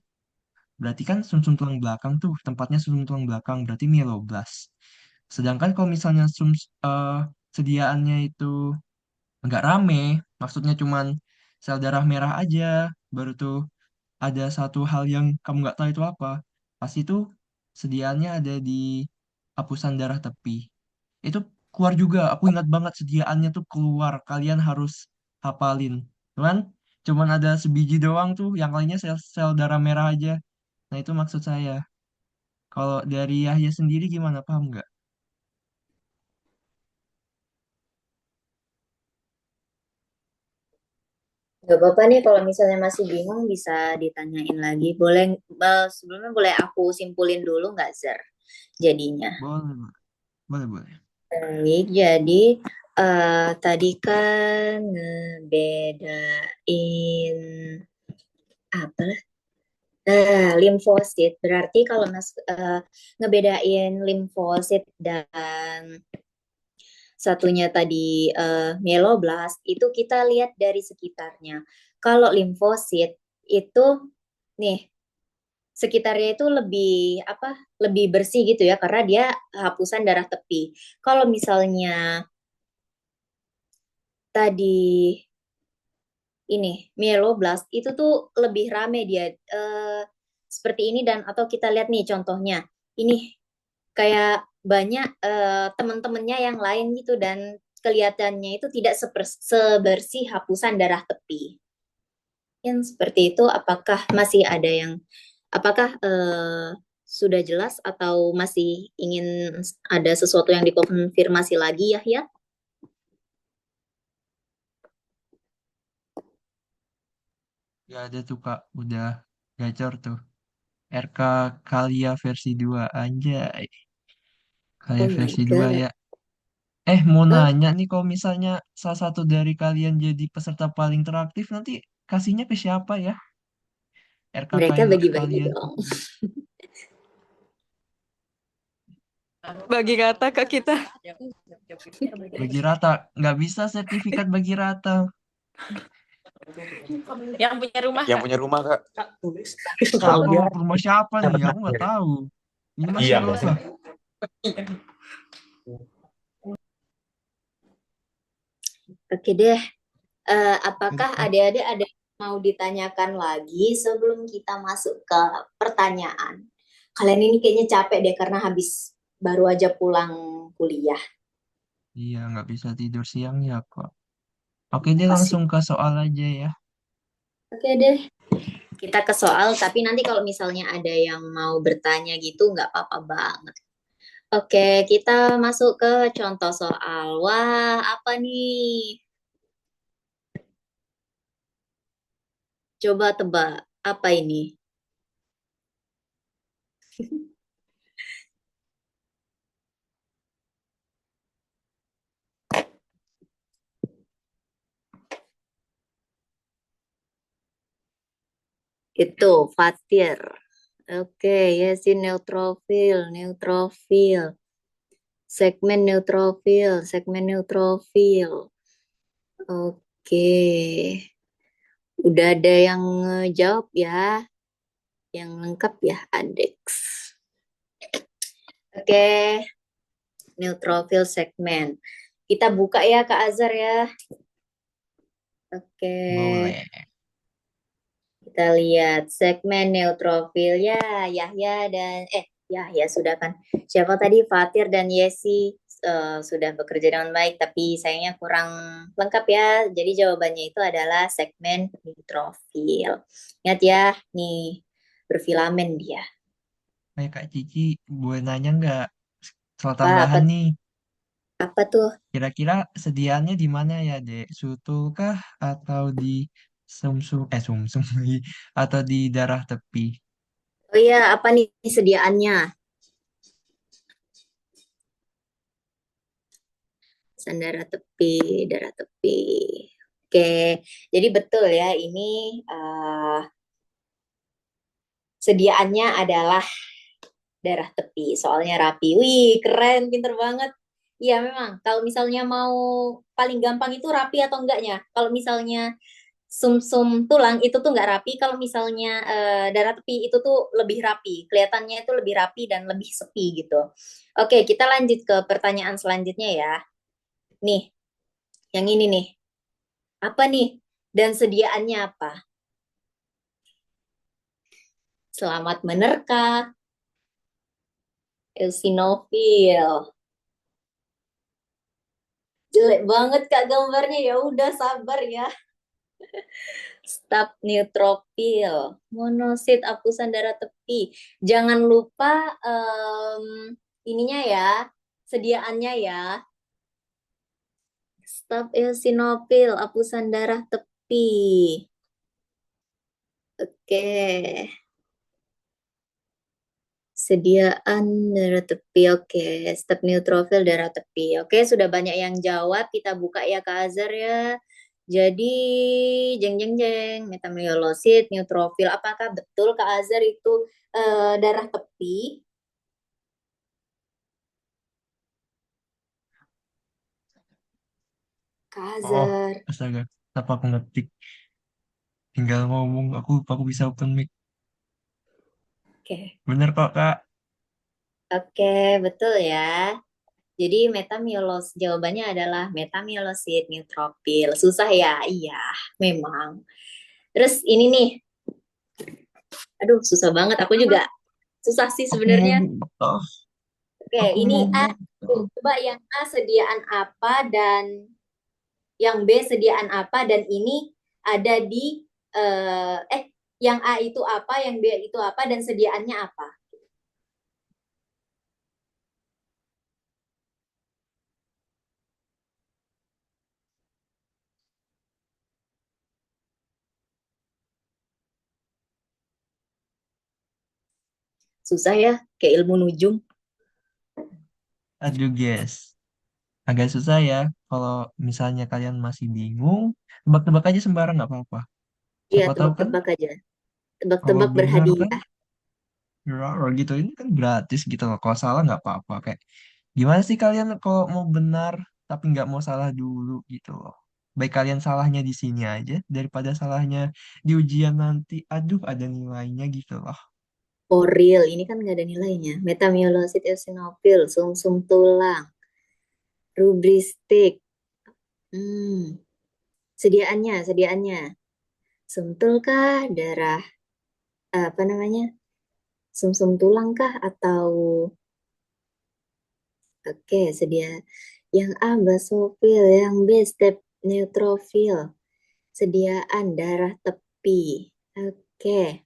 Speaker 1: berarti kan sumsum tulang belakang tuh, tempatnya sumsum tulang belakang, berarti mieloblast. Sedangkan kalau misalnya sediaannya itu nggak rame, maksudnya cuman sel darah merah aja, baru tuh ada satu hal yang kamu nggak tahu itu apa. Pas itu sediaannya ada di hapusan darah tepi. Itu keluar juga, aku ingat banget sediaannya tuh keluar, kalian harus hafalin. Cuman ada sebiji doang tuh, yang lainnya sel-sel darah merah aja. Nah itu maksud saya. Kalau dari Yahya sendiri gimana, paham nggak?
Speaker 2: Gak apa-apa nih kalau misalnya masih bingung bisa ditanyain lagi. Boleh, sebelumnya boleh aku simpulin dulu nggak, Zer? Jadinya.
Speaker 1: Boleh, boleh, boleh.
Speaker 2: Baik, jadi tadi kan ngebedain apa lah? Limfosit. Berarti kalau ngebedain limfosit dan satunya tadi mieloblast itu kita lihat dari sekitarnya. Kalau limfosit itu nih sekitarnya itu lebih apa? Lebih bersih gitu ya karena dia hapusan darah tepi. Kalau misalnya tadi ini mieloblast itu tuh lebih rame dia seperti ini dan atau kita lihat nih contohnya. Ini kayak banyak teman-temannya yang lain gitu dan kelihatannya itu tidak sebersih hapusan darah tepi. Yang seperti itu apakah masih ada yang apakah sudah jelas atau masih ingin ada sesuatu yang dikonfirmasi lagi ya ya?
Speaker 1: Gak ada tuh Kak, udah gacor tuh. RK Kalia versi 2 anjay. Kalia
Speaker 2: Oh my
Speaker 1: versi 2
Speaker 2: god.
Speaker 1: ya. Mau
Speaker 2: Oh,
Speaker 1: nanya nih kalau misalnya salah satu dari kalian jadi peserta paling teraktif nanti kasihnya ke siapa ya? RK
Speaker 2: mereka bagi-bagi
Speaker 1: kalian
Speaker 2: dong.
Speaker 6: Bagi rata ke kita.
Speaker 1: bagi rata, nggak bisa sertifikat bagi rata.
Speaker 6: Yang punya rumah,
Speaker 7: Yang
Speaker 6: Kak.
Speaker 7: punya rumah, Kak.
Speaker 1: Siapa mau ke rumah siapa nih? Aku nggak tahu. Ini masih
Speaker 7: Iya,
Speaker 1: Rosa.
Speaker 2: Oke deh. Apakah adik-adik ada yang mau ditanyakan lagi sebelum kita masuk ke pertanyaan? Kalian ini kayaknya capek deh karena habis baru aja pulang kuliah.
Speaker 1: Iya, nggak bisa tidur siang ya kok. Oke deh,
Speaker 2: Pasti.
Speaker 1: langsung ke soal aja ya.
Speaker 2: Oke deh, kita ke soal. Tapi nanti kalau misalnya ada yang mau bertanya gitu, nggak apa-apa banget. Oke, kita masuk ke contoh soal. Wah, apa nih? Coba tebak, apa ini? Itu, fatir. Oke, Yasin neutrofil, neutrofil. Segmen neutrofil. Oke. Udah ada yang ngejawab ya. Yang lengkap ya, Adex. Oke, neutrofil segmen. Kita buka ya, Kak Azhar ya. Oke.
Speaker 1: Boleh.
Speaker 2: Kita lihat segmen neutrofil ya, Yahya dan Yahya sudah kan. Siapa tadi Fatir dan Yesi sudah bekerja dengan baik tapi sayangnya kurang lengkap ya. Jadi jawabannya itu adalah segmen neutrofil. Ingat ya, nih berfilamen dia.
Speaker 1: Kak Cici, boleh nanya nggak? Soal
Speaker 2: Apa
Speaker 1: tambahan nih.
Speaker 2: apa tuh?
Speaker 1: Kira-kira sediaannya di mana ya, Dek? Sutul kah? Atau di sumsum, sumsum lagi. Atau di darah tepi?
Speaker 2: Oh iya, apa nih sediaannya? Sandara tepi, darah tepi. Oke, jadi betul ya ini sediaannya adalah darah tepi. Soalnya rapi. Wih, keren, pinter banget. Iya memang, kalau misalnya mau paling gampang itu rapi atau enggaknya. Kalau misalnya sumsum tulang itu tuh nggak rapi, kalau misalnya darah tepi itu tuh lebih rapi. Kelihatannya itu lebih rapi dan lebih sepi gitu. Oke, kita lanjut ke pertanyaan selanjutnya ya. Nih, yang ini nih. Apa nih? Dan sediaannya apa? Selamat menerka, eosinofil. Jelek banget Kak gambarnya, ya udah sabar ya. Staf neutrofil, monosit, apusan darah tepi. Jangan lupa ininya ya, sediaannya ya. Staf eosinofil, apusan darah tepi. Oke. Sediaan darah tepi, oke. Staf neutrofil darah tepi. Oke, sudah banyak yang jawab. Kita buka ya Kak Azhar ya. Jadi, jeng jeng jeng, metamyolosit, neutrofil. Apakah betul Kak Azhar itu darah tepi? Kak
Speaker 1: Oh,
Speaker 2: Azhar.
Speaker 1: astaga. Kenapa aku ngetik? Tinggal ngomong, aku bisa open mic.
Speaker 2: Oke.
Speaker 1: Bener kok, Kak.
Speaker 2: Oke, betul ya. Jadi jawabannya adalah metamyolosit, neutrofil. Susah ya? Iya, memang. Terus ini nih, aduh susah banget. Aku juga susah sih
Speaker 1: Aku mau
Speaker 2: sebenarnya.
Speaker 1: muntah.
Speaker 2: Oke,
Speaker 1: Aku
Speaker 2: ini
Speaker 1: mau
Speaker 2: A.
Speaker 1: muntah.
Speaker 2: Coba yang A sediaan apa dan yang B sediaan apa dan ini ada di yang A itu apa, yang B itu apa dan sediaannya apa? Susah ya, kayak ilmu nujum.
Speaker 1: Aduh, guys. Agak susah ya. Kalau misalnya kalian masih bingung, tebak-tebak aja sembarang nggak apa-apa.
Speaker 2: Iya,
Speaker 1: Siapa tahu kan
Speaker 2: tebak-tebak aja.
Speaker 1: kalau
Speaker 2: Tebak-tebak
Speaker 1: benar kan,
Speaker 2: berhadiah.
Speaker 1: gitu. Ini kan gratis gitu loh. Kalau salah nggak apa-apa. Kayak gimana sih kalian kalau mau benar tapi nggak mau salah dulu gitu loh. Baik kalian salahnya di sini aja daripada salahnya di ujian nanti. Aduh, ada nilainya gitu loh.
Speaker 2: Oh real, ini kan nggak ada nilainya. Metamylosit eosinofil, sumsum tulang, rubristik. Hmm, sediaannya. Sumtul kah? Darah, apa namanya? Sumsum tulang kah? Atau, oke, yang A, basofil. Yang B, step neutrofil. Sediaan darah tepi. Oke,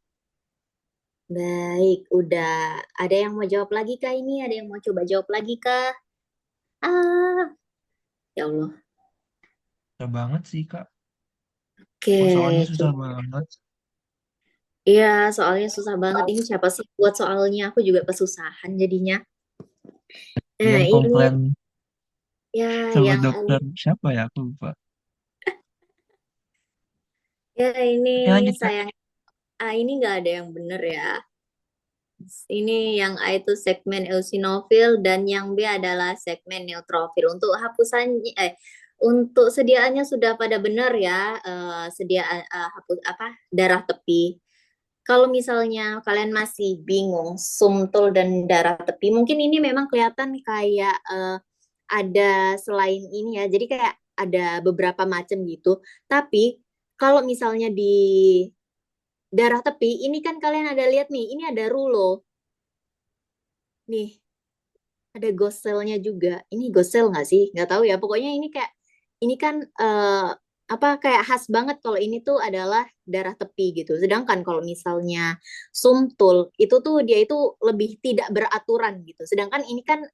Speaker 2: baik. Udah. Ada yang mau jawab lagi kah ini? Ada yang mau coba jawab lagi kah? Ah, ya Allah.
Speaker 1: Susah banget sih, Kak.
Speaker 2: Oke,
Speaker 1: Kok soalnya susah
Speaker 2: coba.
Speaker 1: banget.
Speaker 2: Iya, soalnya susah banget. Ini siapa sih buat soalnya? Aku juga kesusahan jadinya. Nah,
Speaker 1: Kalian
Speaker 2: ini
Speaker 1: komplain
Speaker 2: ya
Speaker 1: sama
Speaker 2: yang
Speaker 1: dokter siapa ya? Aku lupa.
Speaker 2: ya ini
Speaker 1: Oke, lanjut, Kak.
Speaker 2: sayang. Ini nggak ada yang bener ya. Ini yang A itu segmen eosinofil dan yang B adalah segmen neutrofil. Untuk sediaannya sudah pada benar ya. Sediaan darah tepi. Kalau misalnya kalian masih bingung sumtul dan darah tepi, mungkin ini memang kelihatan kayak ada selain ini ya. Jadi kayak ada beberapa macam gitu. Tapi kalau misalnya di darah tepi, ini kan kalian ada lihat nih, ini ada rulo. Nih, ada goselnya juga. Ini gosel nggak sih? Nggak tahu ya. Pokoknya ini kayak ini kan apa kayak khas banget kalau ini tuh adalah darah tepi gitu. Sedangkan kalau misalnya sumtul itu tuh dia itu lebih tidak beraturan gitu. Sedangkan ini kan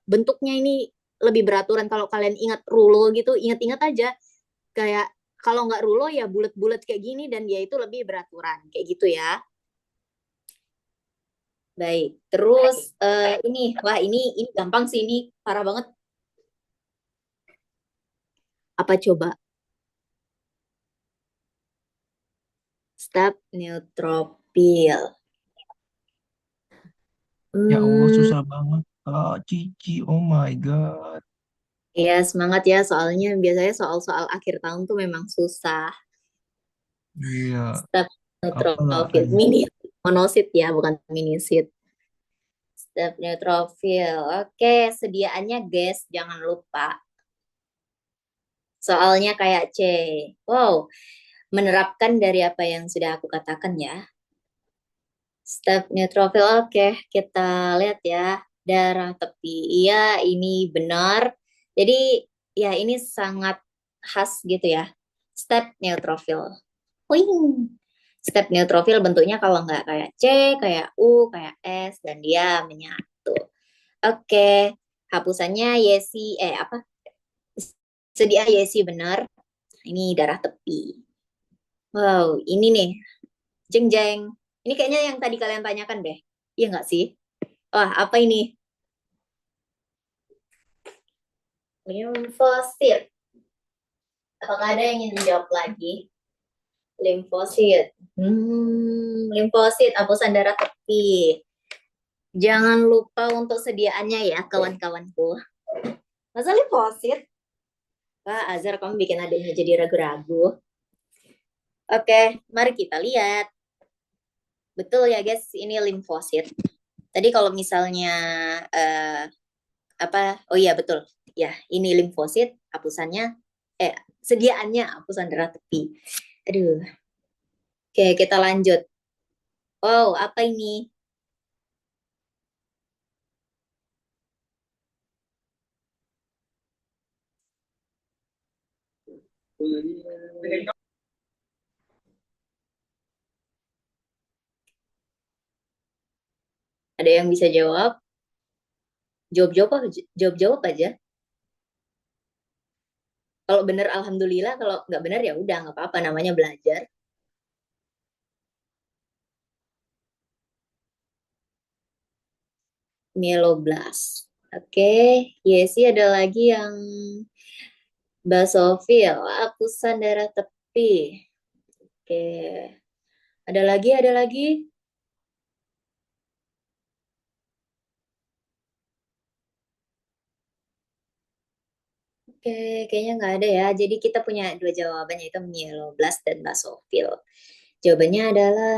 Speaker 2: bentuknya ini lebih beraturan. Kalau kalian ingat rulo gitu, ingat-ingat aja kayak kalau nggak rulo ya bulat-bulat kayak gini dan dia itu lebih beraturan kayak gitu ya. Baik. Terus ini gampang sih, ini parah banget. Apa coba? Step neutropil.
Speaker 1: Ya Allah,
Speaker 2: Hmm,
Speaker 1: susah banget. Kak Cici, oh my God.
Speaker 2: ya semangat ya, soalnya biasanya soal-soal akhir tahun tuh memang susah.
Speaker 1: Iya,
Speaker 2: Step
Speaker 1: apalah
Speaker 2: neutropil.
Speaker 1: aja.
Speaker 2: Monosit ya, bukan minisit. Step neutropil. Oke, sediaannya guys, jangan lupa. Soalnya kayak C. Wow, menerapkan dari apa yang sudah aku katakan ya. Step neutrofil, oke, kita lihat ya. Darah tepi, iya ini benar. Jadi ya ini sangat khas gitu ya. Step neutrofil. Wing. Step neutrofil bentuknya kalau nggak kayak C, kayak U, kayak S, dan dia menyatu. Oke, hapusannya Yesi, apa? Sedia Yesi benar. Ini darah tepi. Wow, ini nih, jeng jeng. Ini kayaknya yang tadi kalian tanyakan deh. Iya nggak sih? Wah, apa ini? Limfosit. Apakah ada yang ingin menjawab lagi? Limfosit. Limfosit, hapusan darah tepi. Jangan lupa untuk sediaannya ya, kawan-kawanku. Masa limfosit? Wah, Azhar, kamu bikin adanya jadi ragu-ragu. Oke, mari kita lihat. Betul ya, guys, ini limfosit. Tadi kalau misalnya apa? Oh iya, betul. Ya, ini limfosit, hapusannya sediaannya hapusan darah tepi. Aduh. Oke, kita lanjut. Wow, apa ini? Ada yang bisa jawab? Jawab-jawab aja. Kalau benar alhamdulillah, kalau nggak benar ya udah nggak apa-apa, namanya belajar. Mieloblast. Oke, Yesi ada lagi yang basofil, hapusan darah tepi. Oke, ada lagi. Oke, kayaknya nggak ada ya. Jadi kita punya dua jawaban, yaitu mieloblast dan basofil. Jawabannya adalah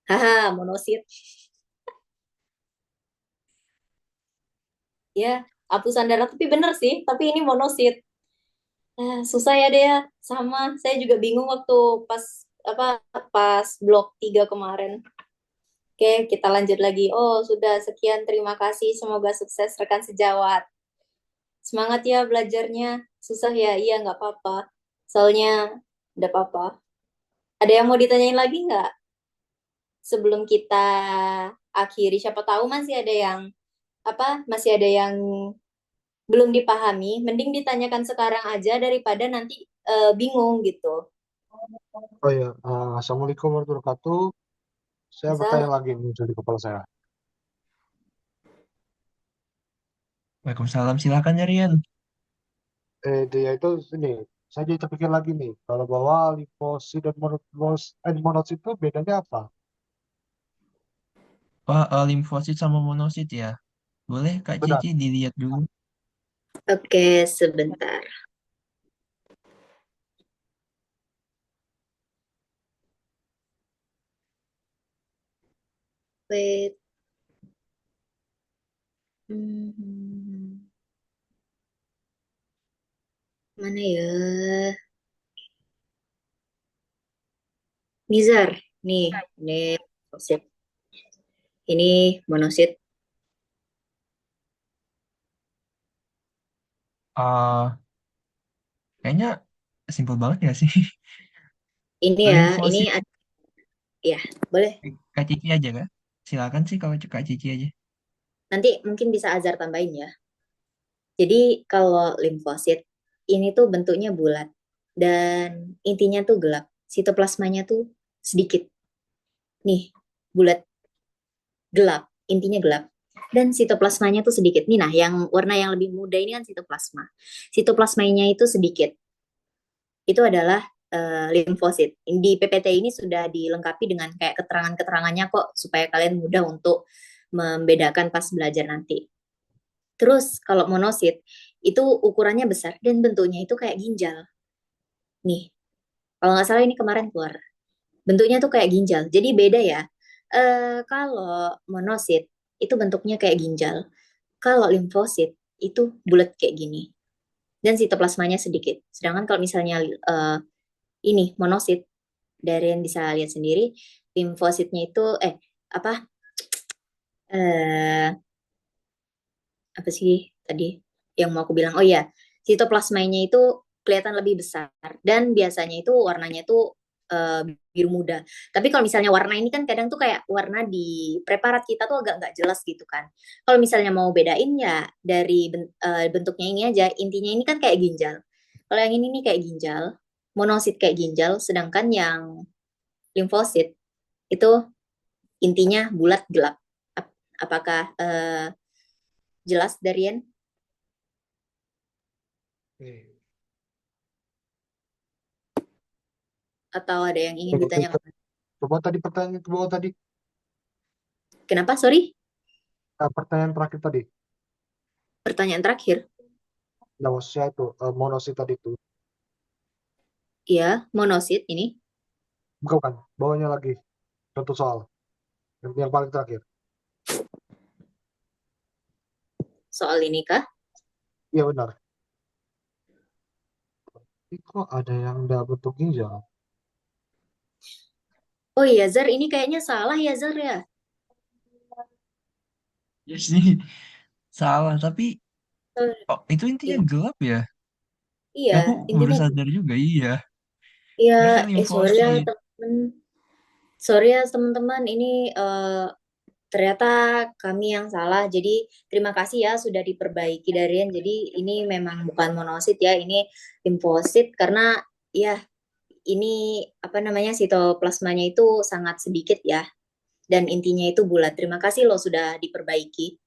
Speaker 2: haha, monosit. Ya, hapusan darah tepi bener sih, tapi ini monosit. Susah ya deh ya. Sama, saya juga bingung waktu pas apa pas blok 3 kemarin. Oke, kita lanjut lagi. Oh, sudah sekian. Terima kasih. Semoga sukses rekan sejawat. Semangat ya belajarnya. Susah ya? Iya, nggak apa-apa. Soalnya udah apa-apa. Ada yang mau ditanyain lagi nggak? Sebelum kita akhiri, siapa tahu masih ada yang masih ada yang belum dipahami. Mending ditanyakan sekarang aja daripada nanti bingung gitu.
Speaker 4: Oh ya, Assalamualaikum warahmatullahi wabarakatuh. Saya bertanya
Speaker 2: Misal,
Speaker 4: lagi nih muncul di kepala saya.
Speaker 1: Waalaikumsalam, silakan ya Rian.
Speaker 4: Dia itu ini, saya jadi terpikir lagi nih, kalau bahwa limfosit dan monosit itu bedanya apa?
Speaker 1: Wah, limfosit sama monosit ya. Boleh Kak
Speaker 4: Benar.
Speaker 1: Cici dilihat dulu.
Speaker 2: oke, sebentar. Wait. Hmm, mana ya? Nizar. Ini monosit. Ini monosit.
Speaker 1: Ah, kayaknya simpel banget ya sih.
Speaker 2: Ini ya, ini
Speaker 1: Limfosit,
Speaker 2: ya, boleh.
Speaker 1: Kak Cici aja Kak. Silakan sih kalau Kak Cici aja.
Speaker 2: Nanti mungkin bisa Azhar tambahin ya. Jadi kalau limfosit ini tuh bentuknya bulat dan intinya tuh gelap. Sitoplasmanya tuh sedikit. Nih, bulat, gelap, intinya gelap. Dan sitoplasmanya tuh sedikit. Nih nah, yang warna yang lebih muda ini kan sitoplasma. Sitoplasmanya itu sedikit. Itu adalah limfosit. Di PPT ini sudah dilengkapi dengan kayak keterangan-keterangannya kok supaya kalian mudah untuk membedakan pas belajar nanti. Terus kalau monosit itu ukurannya besar dan bentuknya itu kayak ginjal. Nih, kalau nggak salah ini kemarin keluar. Bentuknya tuh kayak ginjal. Jadi beda ya. Kalau monosit itu bentuknya kayak ginjal. Kalau limfosit itu bulat kayak gini. Dan sitoplasmanya sedikit. Sedangkan kalau misalnya ini monosit, dari yang bisa lihat sendiri, limfositnya itu apa apa sih tadi yang mau aku bilang? Oh iya, sitoplasmanya itu kelihatan lebih besar dan biasanya itu warnanya tuh biru muda. Tapi kalau misalnya warna ini kan kadang tuh kayak warna di preparat kita tuh agak nggak jelas gitu kan. Kalau misalnya mau bedain ya dari bentuknya ini aja, intinya ini kan kayak ginjal. Kalau yang ini nih kayak ginjal, monosit kayak ginjal, sedangkan yang limfosit itu intinya bulat gelap. Apakah jelas Darian?
Speaker 4: Oke.
Speaker 2: Atau ada yang ingin
Speaker 4: Coba,
Speaker 2: ditanyakan?
Speaker 4: coba tadi pertanyaan ke bawah tadi.
Speaker 2: Kenapa? Sorry,
Speaker 4: Pertanyaan terakhir tadi.
Speaker 2: pertanyaan terakhir.
Speaker 4: Nah, maksudnya itu monosit tadi itu.
Speaker 2: Ya, monosit ini.
Speaker 4: Bukan. Bawahnya lagi. Contoh soal. Yang paling terakhir.
Speaker 2: Soal ini kah?
Speaker 4: Iya benar. Ini kok ada yang udah bentuk ginjal?
Speaker 2: Oh iya, Zar, ini kayaknya salah ya, Zar ya.
Speaker 1: Ya sih, salah. Tapi
Speaker 2: Eh,
Speaker 1: itu intinya
Speaker 2: Iya,
Speaker 1: gelap ya.
Speaker 2: iya,
Speaker 1: Aku baru
Speaker 2: intinya
Speaker 1: sadar juga, iya.
Speaker 2: iya.
Speaker 1: Harusnya
Speaker 2: Sorry ya
Speaker 1: limfosit.
Speaker 2: teman, sorry ya teman-teman. Ini ternyata kami yang salah. Jadi terima kasih ya sudah diperbaiki Darian. Jadi ini memang bukan monosit ya, ini limfosit karena ya ini apa namanya sitoplasmanya itu sangat sedikit ya dan intinya itu bulat. Terima kasih loh sudah diperbaiki.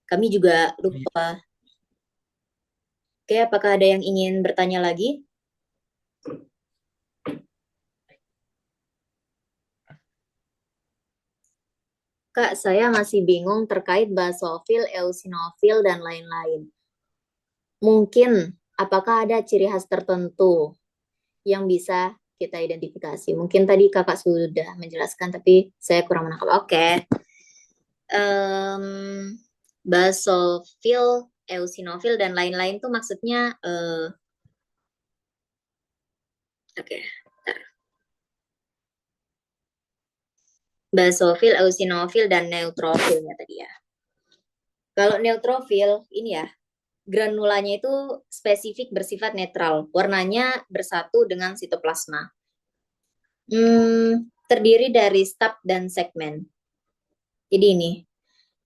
Speaker 2: Kami juga lupa. Oke, apakah ada yang ingin bertanya lagi? Kak, saya masih bingung terkait basofil, eosinofil, dan lain-lain. Mungkin, apakah ada ciri khas tertentu yang bisa kita identifikasi? Mungkin tadi kakak sudah menjelaskan, tapi saya kurang menangkap. Oke. Basofil, eosinofil, dan lain-lain tuh maksudnya, oke. Basofil, eosinofil, dan neutrofilnya tadi ya. Kalau neutrofil, ini ya, granulanya itu spesifik bersifat netral. Warnanya bersatu dengan sitoplasma. Terdiri dari stap dan segmen. Jadi ini,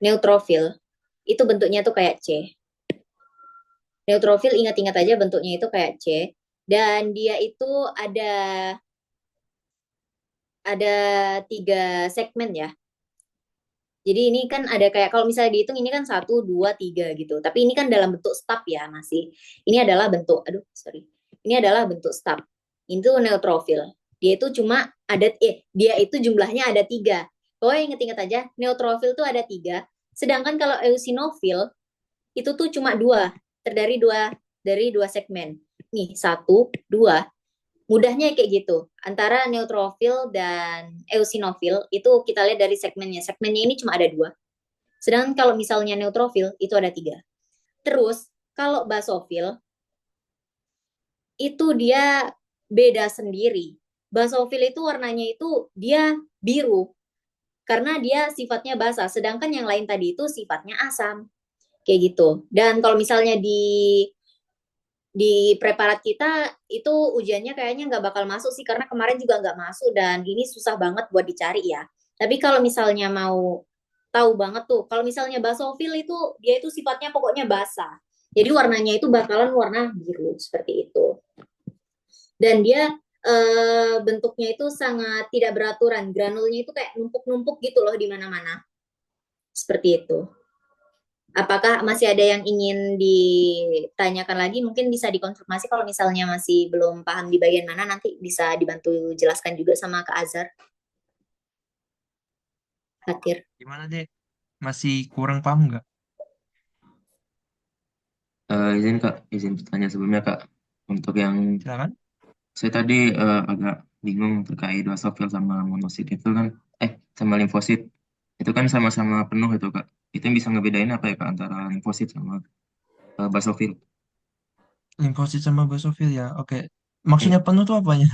Speaker 2: neutrofil, itu bentuknya tuh kayak C. Neutrofil ingat-ingat aja bentuknya itu kayak C. Dan dia itu ada 3 segmen ya. Jadi ini kan ada kayak kalau misalnya dihitung ini kan 1, 2, 3 gitu. Tapi ini kan dalam bentuk stap ya masih. Ini adalah bentuk, Ini adalah bentuk stap. Itu neutrofil. Dia itu cuma dia itu jumlahnya ada 3. Pokoknya inget-inget aja, neutrofil tuh ada 3. Sedangkan kalau eosinofil itu tuh cuma 2. Dari dua segmen. Nih, 1, 2. Mudahnya kayak gitu. Antara neutrofil dan eosinofil itu kita lihat dari segmennya. Segmennya ini cuma ada 2. Sedangkan kalau misalnya neutrofil itu ada 3. Terus kalau basofil itu dia beda sendiri. Basofil itu warnanya itu dia biru karena dia sifatnya basa. Sedangkan yang lain tadi itu sifatnya asam. Kayak gitu. Dan kalau misalnya di preparat kita itu ujiannya kayaknya nggak bakal masuk sih karena kemarin juga nggak masuk dan ini susah banget buat dicari ya. Tapi kalau misalnya mau tahu banget tuh, kalau misalnya basofil itu dia itu sifatnya pokoknya basah. Jadi warnanya itu bakalan warna biru seperti itu. Dan dia bentuknya itu sangat tidak beraturan. Granulnya itu kayak numpuk-numpuk gitu loh di mana-mana. Seperti itu. Apakah masih ada yang ingin ditanyakan lagi? Mungkin bisa dikonfirmasi kalau misalnya masih belum paham di bagian mana, nanti bisa dibantu jelaskan juga sama Kak Azhar. Fatir.
Speaker 1: Gimana deh? Masih kurang paham nggak?
Speaker 7: Izin Kak, izin bertanya sebelumnya Kak. Untuk yang
Speaker 1: Silakan.
Speaker 7: saya tadi agak bingung terkait basofil sama monosit itu kan, sama limfosit. Itu kan sama-sama penuh itu Kak. Itu yang bisa ngebedain apa ya Kak antara limfosit sama basofil?
Speaker 1: Limfosit sama basofil ya. Oke.
Speaker 7: Eh,
Speaker 1: Maksudnya penuh tuh apanya?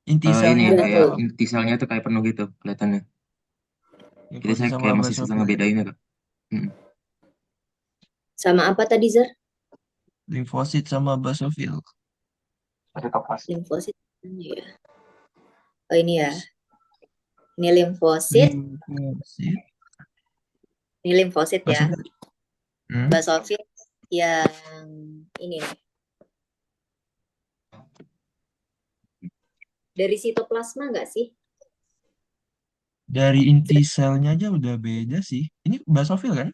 Speaker 1: Inti
Speaker 7: ini
Speaker 1: selnya
Speaker 7: yang
Speaker 1: atau
Speaker 7: kayak
Speaker 2: Betul.
Speaker 1: apa?
Speaker 7: inti selnya tuh kayak penuh gitu kelihatannya. Jadi
Speaker 1: Limfosit
Speaker 7: saya
Speaker 1: sama
Speaker 7: kayak masih susah
Speaker 1: basofil ya.
Speaker 7: ngebedainnya Kak. Mm.
Speaker 2: Sama apa tadi, Zer?
Speaker 1: Limfosit sama basofil.
Speaker 4: Ada kapas.
Speaker 2: Limfosit. Ya. Oh ini ya. Ini limfosit.
Speaker 1: Limfosit.
Speaker 2: Ini limfosit ya.
Speaker 1: Basofil.
Speaker 2: Basofil yang ini nih. Dari sitoplasma nggak sih?
Speaker 1: Dari inti selnya aja udah beda sih. Ini basofil kan?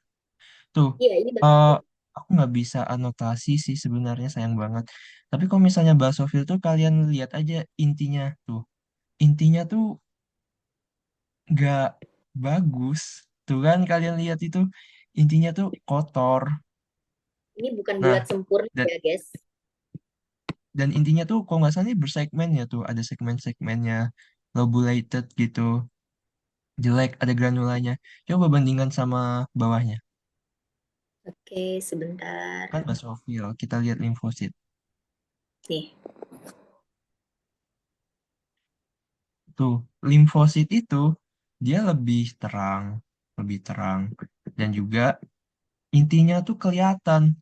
Speaker 1: Tuh,
Speaker 2: Iya, ini
Speaker 1: eh,
Speaker 2: basofil.
Speaker 1: aku nggak bisa anotasi sih sebenarnya sayang banget. Tapi kalau misalnya basofil tuh kalian lihat aja intinya tuh. Intinya tuh nggak bagus. Tuh kan kalian lihat itu intinya tuh kotor.
Speaker 2: Ini bukan bulat
Speaker 1: Nah,
Speaker 2: sempurna
Speaker 1: dan,
Speaker 2: ya, guys.
Speaker 1: dan intinya tuh kalau nggak salah ini bersegmen ya tuh. Ada segmen-segmennya lobulated gitu. Jelek, ada granulanya. Coba bandingkan sama bawahnya.
Speaker 2: Oke, sebentar.
Speaker 1: Kan basofil, kita lihat limfosit.
Speaker 2: Nih,
Speaker 1: Tuh, limfosit itu dia lebih terang, dan juga intinya tuh kelihatan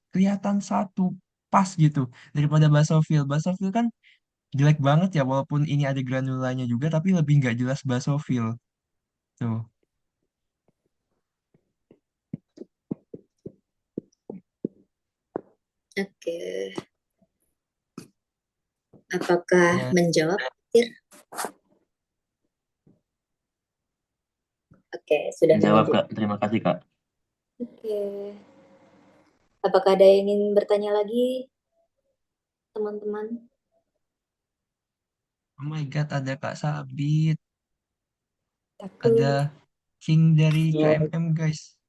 Speaker 1: satu pas gitu daripada basofil. Basofil kan jelek banget ya, walaupun ini ada granulanya juga, tapi lebih nggak jelas basofil. Tuh,
Speaker 2: oke. Apakah
Speaker 1: ya,
Speaker 2: menjawab? Fatir? Oke, sudah
Speaker 7: Jawab
Speaker 2: menunjuk.
Speaker 7: Kak, terima kasih Kak.
Speaker 2: Oke. Apakah ada yang ingin bertanya lagi, teman-teman?
Speaker 1: oh my God, ada Kak Sabit, ada
Speaker 2: Takut.
Speaker 1: King dari
Speaker 4: Ya,
Speaker 1: KMM guys,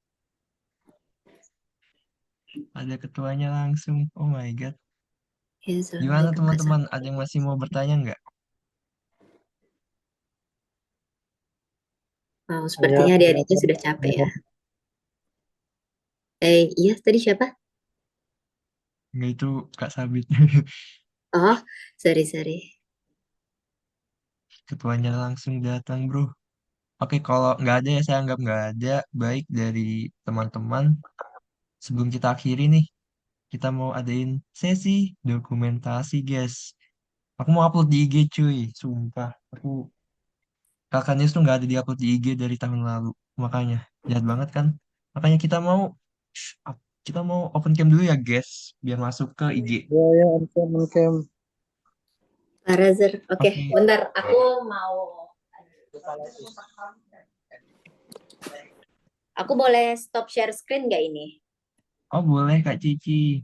Speaker 1: ada ketuanya langsung. Oh my God,
Speaker 2: Ya,
Speaker 1: gimana
Speaker 2: Assalamualaikum Kak
Speaker 1: teman-teman?
Speaker 2: Sabit.
Speaker 1: Ada yang masih mau bertanya nggak?
Speaker 2: Wow,
Speaker 4: saya
Speaker 2: sepertinya adik-adiknya sudah capek ya. Iya, tadi siapa?
Speaker 1: Nggak, itu Kak Sabit.
Speaker 2: Oh, sorry.
Speaker 1: Ketuanya langsung datang bro. Oke, kalau nggak ada ya saya anggap nggak ada. Baik dari teman-teman, sebelum kita akhiri nih, kita mau adain sesi dokumentasi, guys. Aku mau upload di IG, cuy. Sumpah, aku Kakak News tuh nggak ada di upload di IG dari tahun lalu. Makanya, jahat banget kan? Makanya Shh, kita mau open cam dulu ya, guys, biar masuk ke IG.
Speaker 4: ya, on cam.
Speaker 2: Pak Razer. Oke,
Speaker 1: Oke.
Speaker 2: bentar. Aku mau... Aku boleh stop share screen nggak ini?
Speaker 1: Oh, boleh Kak Cici.